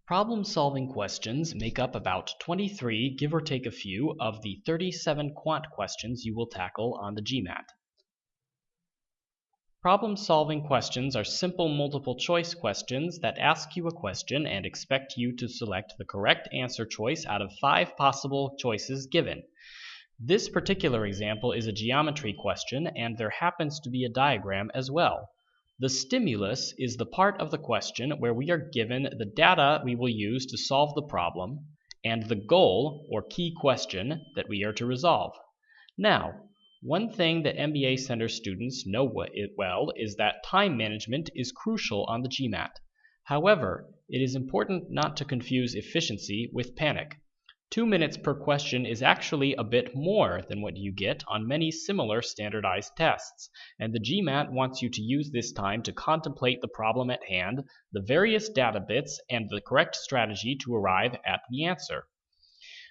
Problem-solving questions make up about 23, give or take a few, of the 37 quant questions you will tackle on the GMAT. Problem-solving questions are simple multiple-choice questions that ask you a question and expect you to select the correct answer choice out of 5 possible choices given. This particular example is a geometry question, and there happens to be a diagram as well. The stimulus is the part of the question where we are given the data we will use to solve the problem, and the goal, or key question, that we are to resolve. Now, one thing that MBA Center students know well is that time management is crucial on the GMAT. However, it is important not to confuse efficiency with panic. 2 minutes per question is actually a bit more than what you get on many similar standardized tests, and the GMAT wants you to use this time to contemplate the problem at hand, the various data bits, and the correct strategy to arrive at the answer.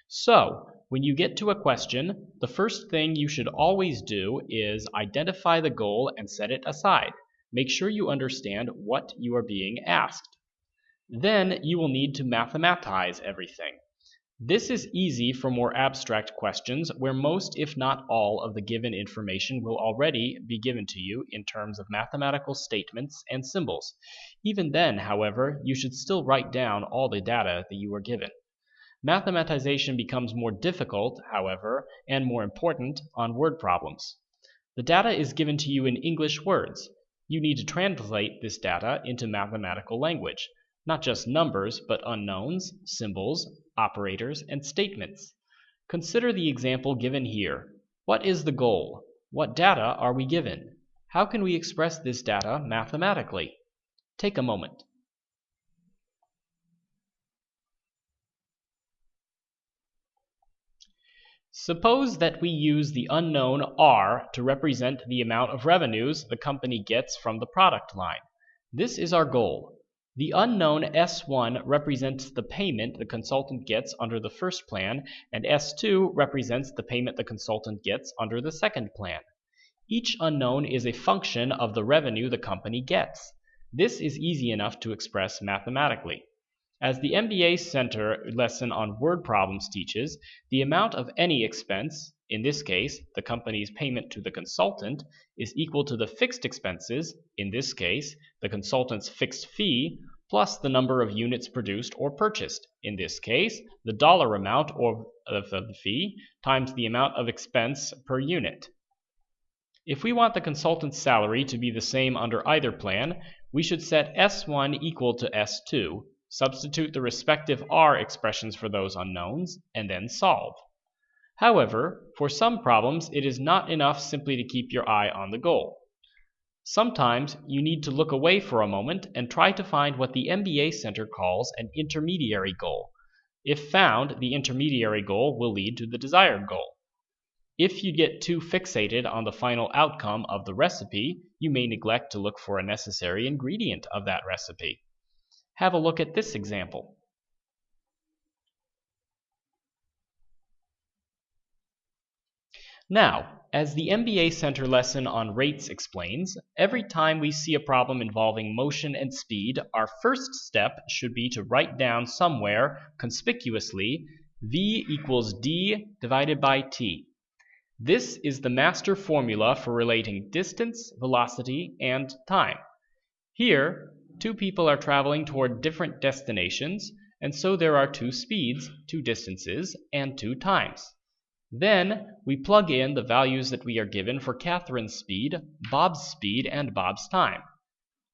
So, when you get to a question, the first thing you should always do is identify the goal and set it aside. Make sure you understand what you are being asked. Then you will need to mathematize everything. This is easy for more abstract questions where most, if not all, of the given information will already be given to you in terms of mathematical statements and symbols. Even then, however, you should still write down all the data that you are given. Mathematization becomes more difficult, however, and more important on word problems. The data is given to you in English words. You need to translate this data into mathematical language. Not just numbers, but unknowns, symbols, operators, and statements. Consider the example given here. What is the goal? What data are we given? How can we express this data mathematically? Take a moment. Suppose that we use the unknown R to represent the amount of revenues the company gets from the product line. This is our goal. The unknown S1 represents the payment the consultant gets under the first plan, and S2 represents the payment the consultant gets under the second plan. Each unknown is a function of the revenue the company gets. This is easy enough to express mathematically. As the MBA Center lesson on word problems teaches, the amount of any expense, in this case, the company's payment to the consultant, is equal to the fixed expenses, in this case, the consultant's fixed fee, plus the number of units produced or purchased, in this case, the dollar amount of the fee times the amount of expense per unit. If we want the consultant's salary to be the same under either plan, we should set S1 equal to S2, substitute the respective R expressions for those unknowns, and then solve. However, for some problems, it is not enough simply to keep your eye on the goal. Sometimes you need to look away for a moment and try to find what the MBA Center calls an intermediary goal. If found, the intermediary goal will lead to the desired goal. If you get too fixated on the final outcome of the recipe, you may neglect to look for a necessary ingredient of that recipe. Have a look at this example. Now, as the MBA Center lesson on rates explains, every time we see a problem involving motion and speed, our first step should be to write down somewhere, conspicuously, v equals d divided by t. This is the master formula for relating distance, velocity, and time. Here, two people are traveling toward different destinations, and so there are two speeds, two distances, and two times. Then, we plug in the values that we are given for Catherine's speed, and Bob's time.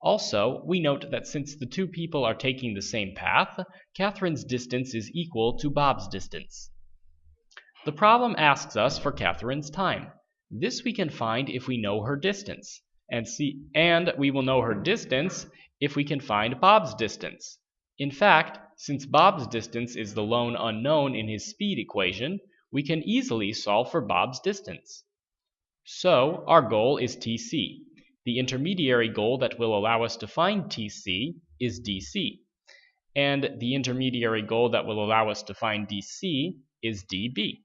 Also, we note that since the two people are taking the same path, Catherine's distance is equal to Bob's distance. The problem asks us for Catherine's time. This we can find if we know her distance, and we will know her distance if we can find Bob's distance. In fact, since Bob's distance is the lone unknown in his speed equation, we can easily solve for Bob's distance. So, our goal is TC. The intermediary goal that will allow us to find TC is DC. And the intermediary goal that will allow us to find DC is DB.